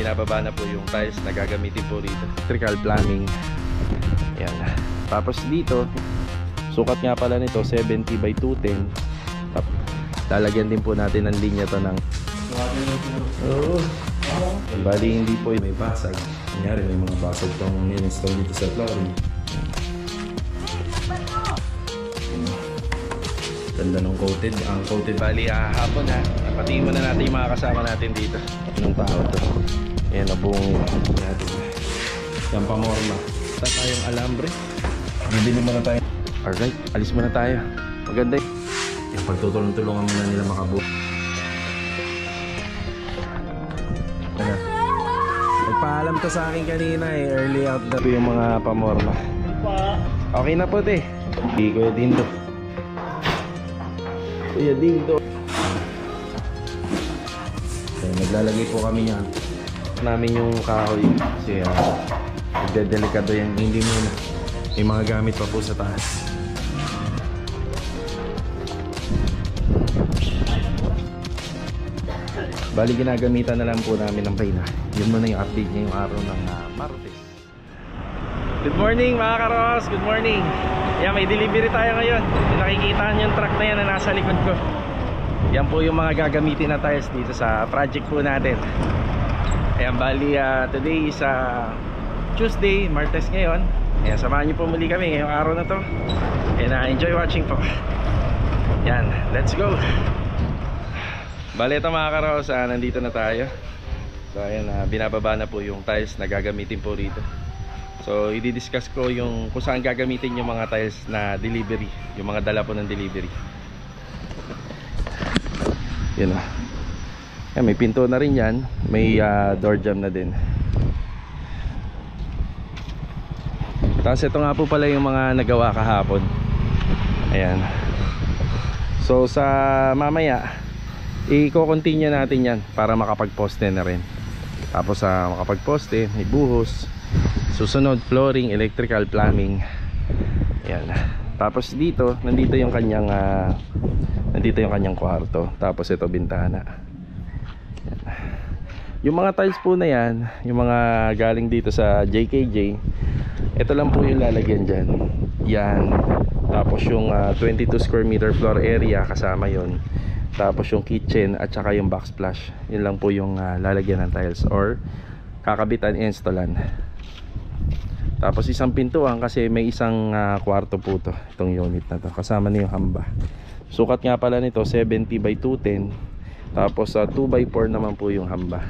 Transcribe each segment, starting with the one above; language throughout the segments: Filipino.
binababa na po yung tiles na gagamitin po rito. Electrical plumbing. Ayan. Tapos dito, sukat nga pala nito 70 by 210. Lalagyan din po natin ng linya to ng bali hindi po may basag. Kunyari may mga basag tong in-install dito sa flooring. Ganda ng coated. Ang coated bali hapon ha. Patingin muna natin yung mga kasama natin dito. Anong tao to? Ayan na buong natin. Yan pamorma. Basta tayong alambre. Bibili muna tayo. Alright, alis muna tayo. Maganda yung pagtutulong-tulungan muna nila makabuo. Nagpaalam to sa akin kanina early out na yung mga pamorma. Okay na po te. Hindi Kuya Dindo. Kuya Dindo. Okay, naglalagay po kami niyan. Namin yung kahoy kasi nagdedelikado yan. Hindi muna. May mga gamit pa po sa taas. Bali ginagamitan na lang po namin ng paina. Yun muna yung update niya yung araw ng Martes. Good morning mga karos, good morning. Yan, may delivery tayo ngayon. Yung nakikita yung truck na yan na nasa likod ko. Yan po yung mga gagamitin na tiles dito sa project po natin. Ayan, bali today is Tuesday, Martes ngayon. Ayan, samahan niyo po muli kami ngayong araw na to. And enjoy watching po. Yan, let's go. Bali ito mga karos, nandito na tayo. So ayan, binababa na po yung tiles na gagamitin po rito. So i-discuss ko yung kung saan gagamitin yung mga tiles na delivery, yung mga dala po ng delivery. Yan Ayan, may pinto na rin yan. May door jamb na din. Tapos ito nga po pala yung mga nagawa kahapon. Ayan. So sa mamaya i-continue natin yan para makapag-poste na rin. Tapos makapag-poste, may buhos. Susunod, flooring, electrical, plumbing. Ayan. Tapos dito, nandito yung kanyang kwarto. Tapos ito bintana. Ayan. Yung mga tiles po na yan, yung mga galing dito sa JKJ, ito lang po yung lalagyan dyan. Yan. Tapos yung 22 square meter floor area kasama yon. Tapos yung kitchen at saka yung backsplash. Yun lang po yung lalagyan ng tiles or kakabitan, installan. Tapos isang pintuan kasi may isang kwarto po to. Itong unit na to. Kasama na yung hamba. Sukat nga pala nito 70 by 210. Tapos 2 by 4 naman po yung hamba.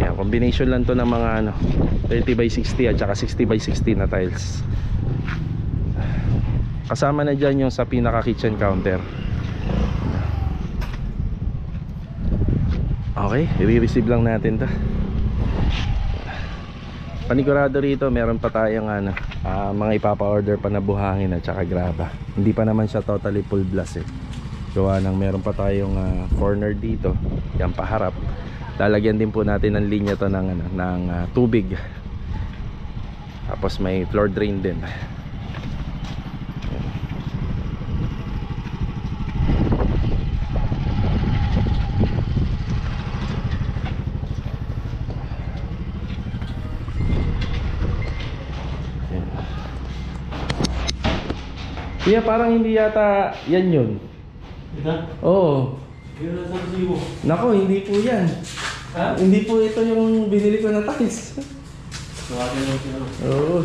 Yan, combination lang to ng mga 30 by 60 at saka 60 by 60 na tiles. Kasama na dyan yung sa pinaka kitchen counter. Okay, i-receive lang natin to. Panigurado rito meron pa tayong mga ipapa-order pa na buhangin at saka graba. Hindi pa naman siya totally full blast gawa ng meron pa tayong corner dito. Yan paharap. Lalagyan din po natin ng linya to ng tubig. Tapos may floor drain din. Kaya parang hindi yata yan yun. Ito? Oo. Yun ang sabi mo. Nako, hindi po yan. Ha? Hindi po ito yung binili ko na tiles. Oo.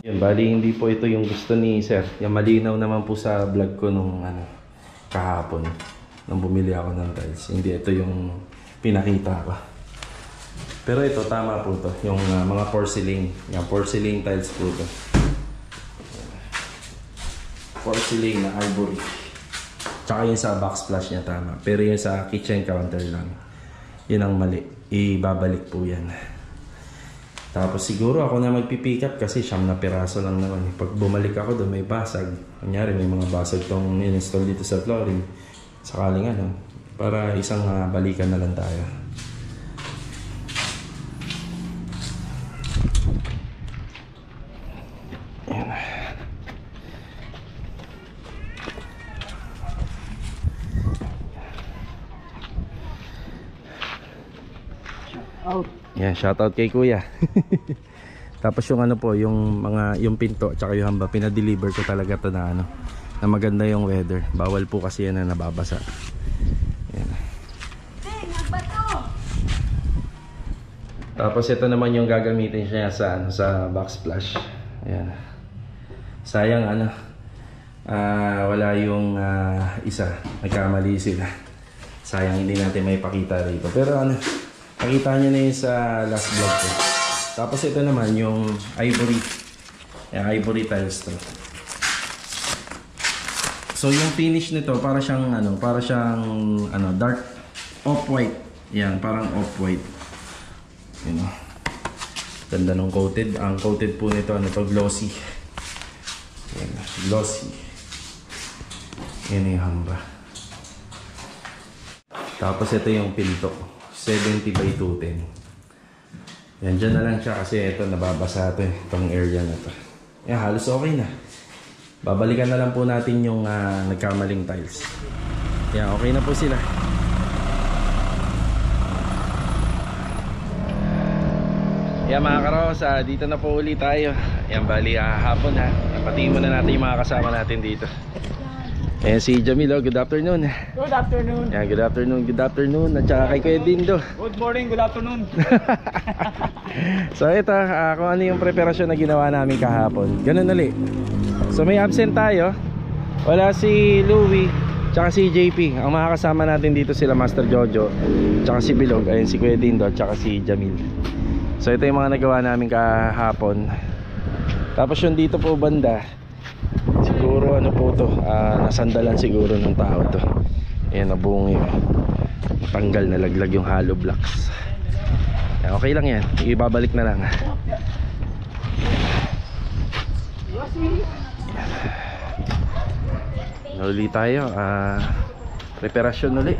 Yan, bali hindi po ito yung gusto ni sir. Yung malinaw naman po sa vlog ko nung kahapon nung bumili ako ng tiles. Hindi ito yung pinakita ko. Pero ito tama po to. Yung mga porcelain. Yung porcelain tiles po to. Porcelain na ivory. Tsaka yung sa backsplash niya tama. Pero yung sa kitchen counter lang, yun ang mali. Ibabalik po yan. Tapos siguro ako na magpipick up kasi 9 na piraso lang naman. Pag bumalik ako doon may basag. Kunyari may mga basag tong in-install dito sa flooring. Sakaling para isang balikan na lang tayo. Out. Yan, shoutout kay kuya. Tapos yung ano po, yung mga yung pinto tsaka yung hamba, pinadeliver ko talaga to na ano, na maganda yung weather. Bawal po kasi yan na nababasa. Yan. Tapos ito naman yung gagamitin siya sa ano, sa backsplash. Ayan. Sayang ano, wala yung isa, nagkamali sila. Sayang hindi natin may pakita rito. Pero ano, pakita nyo na yun sa last vlog ko. Tapos ito naman yung ivory. Ayan, ivory tiles to. So yung finish nito para siyang ano, dark off-white. Yan, parang off-white. You know. Ganda nung coated. Ang coated po nito ano to, glossy. Yan, glossy. Yan yung hamba. Tapos ito yung pinto. 70 by 210. Yan, dyan na lang siya kasi ito nababasa ito itong area na to. Yan, halos okay na. Babalikan na lang po natin yung nagkamaling tiles. Yan, okay na po sila. Yan mga karos, dito na po ulit tayo. Yan, bali hapon ha. Patingin muna natin yung mga kasama natin dito. Ayan si Jamil, good afternoon. Good afternoon. Yan, good afternoon, good afternoon. At saka kay Kuya Dindo. Good morning, good afternoon. So ito, kung ano yung preparasyon na ginawa namin kahapon. Ganun ulit. So may absent tayo. Wala si Louie, tsaka si JP. Ang mga kasama natin dito sila Master Jojo, tsaka si Bilog, ayun si Kuya Dindo, tsaka si Jamil. So ito yung mga nagawa namin kahapon. Tapos yung dito po banda, siguro ano po to, nasandalan siguro ng tao to. Ayan, nabungi. Tanggal, nalaglag yung hollow blocks. Ayan, okay lang yan, ibabalik na lang. Uli tayo, preparasyon uli.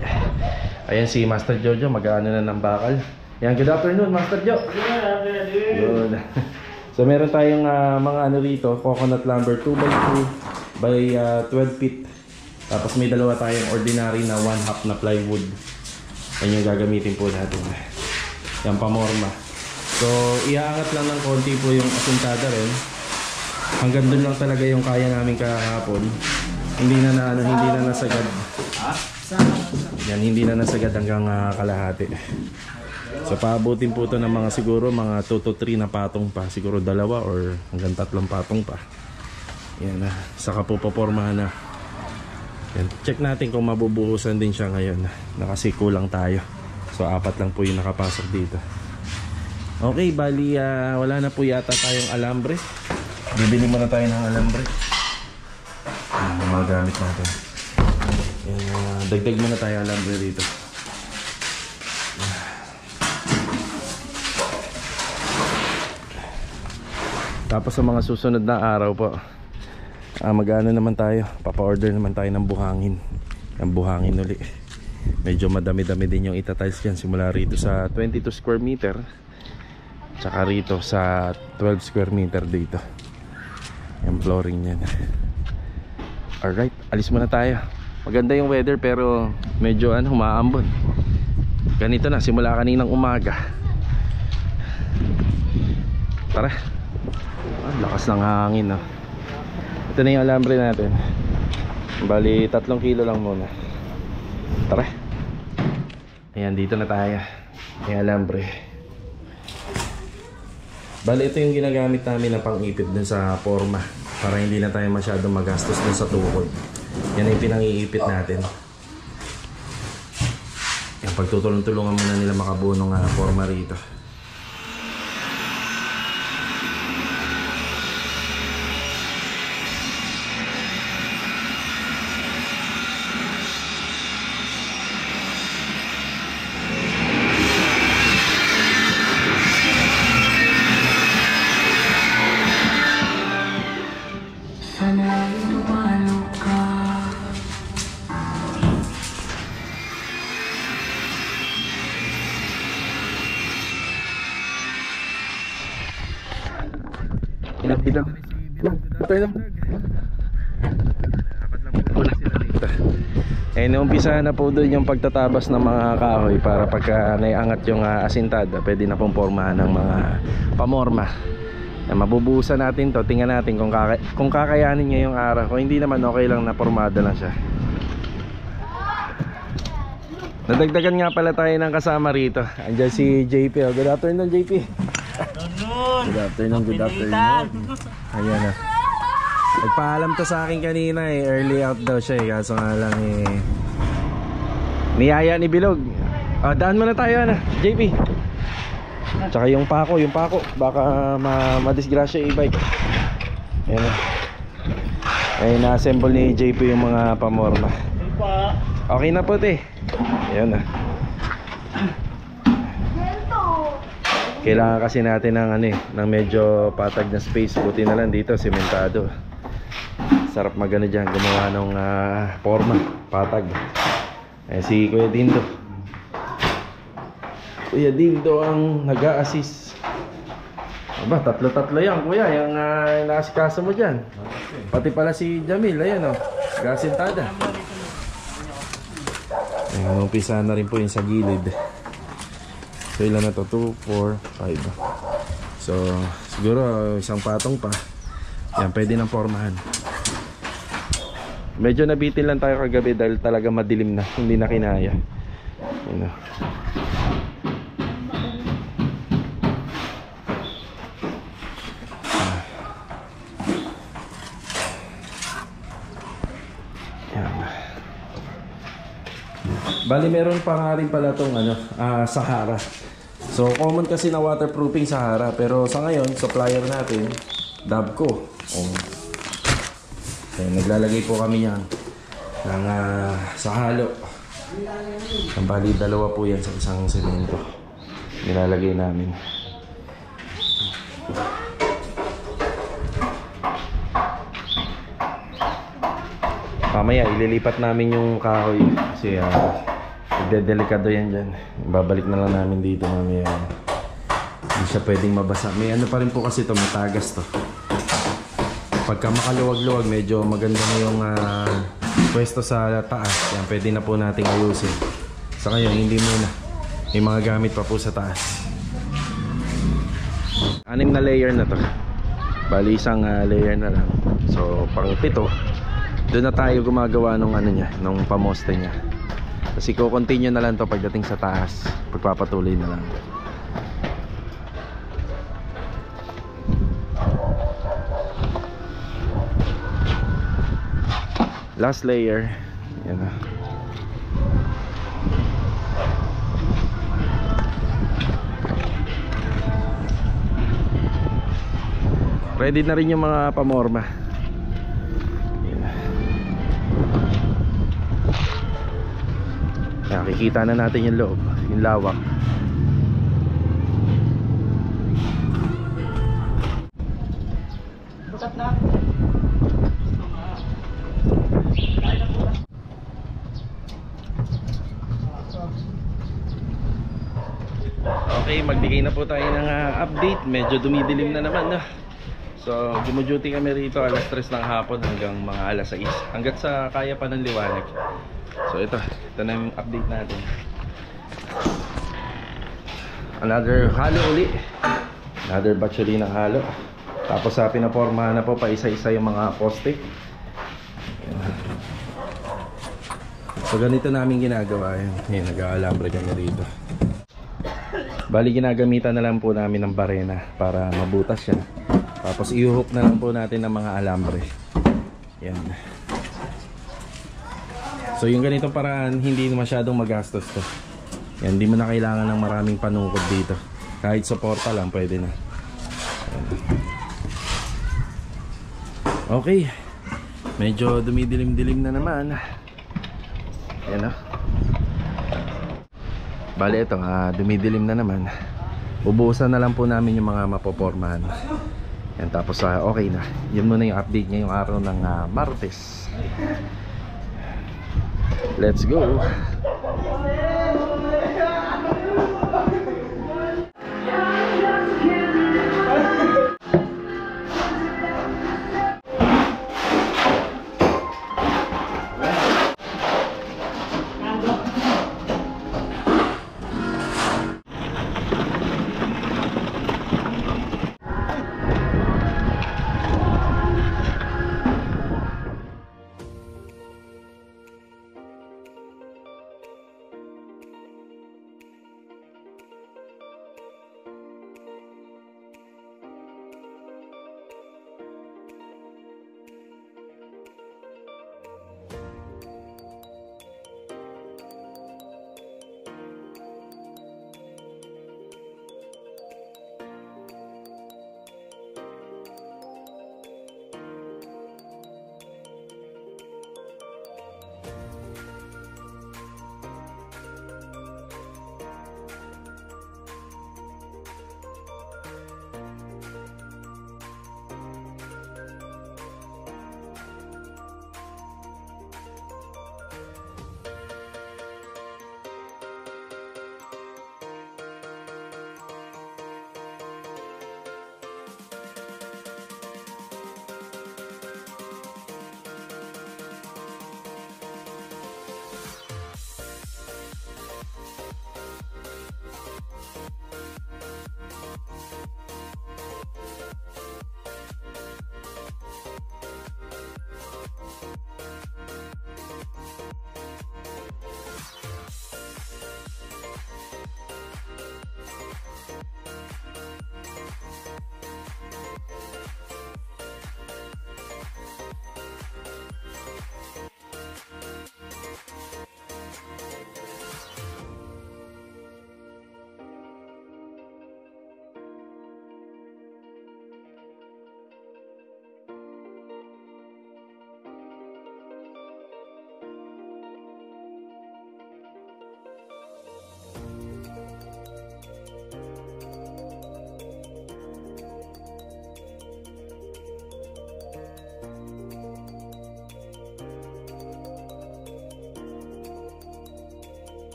Ayan si Master Jojo, mag-ano na ng bakal. Yan, good afternoon Master Jo. Good. So meron tayong mga ano rito, coconut lumber 2x2 by 12 feet. Tapos may dalawa tayong ordinary na 1/2 na plywood. Yan yung gagamitin po natin. Yan, pamorma. So iaangat lang ng konti po yung asuntada rin. Hanggang dun lang talaga yung kaya namin kahapon. Hindi na nasagad. Yan, hindi na nasagad hanggang kalahati. So paabutin po ito ng mga siguro mga 2 to 3 na patong pa. Siguro 2 or hanggang 3 patong pa. Yan na, saka po papormahan na. Yan, check natin kung mabubuhusan din siya ngayon na kasi kulang tayo. So 4 lang po yung nakapasok dito. Okay, bali wala na po yata tayong alambre. Bibili muna tayo ng alambre. Ang mga gamit natin. Yan, dagdag muna tayo alambre dito. Tapos sa mga susunod na araw po, mag-ano naman tayo, papa-order naman tayo ng buhangin. Yung buhangin uli. Medyo madami-dami din yung itatiles yan. Simula rito sa 22 square meter, tsaka rito sa 12 square meter dito. Yung flooring yan. Alright, alis muna tayo. Maganda yung weather pero medyo humaambon. Ganito na, simula kaninang umaga. Tara. Lakas ng hangin, no? Ito na yung alambre natin. Bali 3 kilo lang muna. Tara. Ayan, dito na tayo. Yung alambre. Bali ito yung ginagamit namin na pang-ipit dun sa forma, para hindi na tayo masyadong magastos dun sa tukod. Yan yung pinang-iipit natin. Yan, pagtutulong-tulungan muna nila makabuo ng forma rito. Naumpisa na po doon yung pagtatabas ng mga kahoy para pagka naiangat yung asintada, pwede na pong pormahan ng mga pamorma. Mabubuhusan natin to, tingnan natin kung kakayanin niya yung araw. Kung hindi naman, okay lang na pormada lang siya. Nadagdagan nga pala tayo ng kasama rito. Andiyan si JP. Good afternoon, JP. Good afternoon, good afternoon. Ayan na. Nagpaalam to sa akin kanina early out daw siya kaso nga lang niyaya ni Bilog. Daan muna tayo JP. Tsaka yung pako, baka madisgrasya yung e-bike. Ayan na. Ay na-assemble ni JP yung mga pamorma. Okay na po ayan na. Kailangan kasi natin ng medyo patag na space. Buti na lang dito, sementado. Sarap magano dyan, gumawa ng forma, patag. Si Kuya Dindo. Kuya Dindo ang nag-a-assist. Aba, tatlo yan Kuya, yung naasikaso mo dyan. Pati pala si Jamil, ayan gasintada. Umpisa na rin po yung sa gilid. So ilan na to? 2, 4, 5. So siguro isang patong pa. Yan, pwede nang pormahan. Medyo nabitin lang tayo kagabi dahil talaga madilim na, hindi na kinaya. Yan na. Yan. Bali meron pa nga rin pala tong Sahara. So common kasi na waterproofing Sahara, pero sa ngayon supplier natin Dabco. Naglalagay po kami yan ng sa halo. Ang bali dalawa po yan sa isang semento nilalagay namin. Mamaya ililipat namin yung kahoy kasi delikado yan dyan. Babalik na lang namin dito mamaya. Hindi siya pwedeng mabasa. May pa rin po kasi ito, may tagas to. Pagka makaluwag-luwag, medyo maganda na yung pwesto sa taas. Yan, pwede na po nating ayusin. Sa ngayon, hindi muna. May mga gamit pa po sa taas. 6 na layer na to. Bali, isang layer na lang. So, pang 7. Doon na tayo gumagawa ng nung pamoste niya. Kasi ko-continue na lang to pagdating sa taas. Pagpapatuloy na lang. Last layer. Yan na. Ready na rin yung mga pamorma. Yan. Nakikita na natin yung loob, yung lawak. Bukat na. Okay, magbigay na po tayo ng update. Medyo dumidilim na naman So, gumuduty kami rito alas 3 ng hapon hanggang mga alas 6. Hanggat sa kaya pa ng liwanag. So, ito na yung update natin. Another halo uli. Another batch uli ng halo. Tapos pinapormahan na po pa isa-isa yung mga poste. So, ganito namin ginagawa yan. Nag-aalambre kami rito. Bali ginagamitan na lang po namin ng barena para mabutas siya. Tapos i-hook na lang po natin ng mga alambre. Yan. So yung ganitong paraan, hindi masyadong magastos to. Yan, hindi mo na kailangan ng maraming panukod dito. Kahit suporta lang pwede na. Yan. Okay. Medyo dumidilim-dilim na naman. Yan Bale ito, dumidilim na naman. Ubusan na lang po namin yung mga mapopormahan. Yan, tapos okay na. Yun muna yung update ngayong araw ng Martes. Let's go.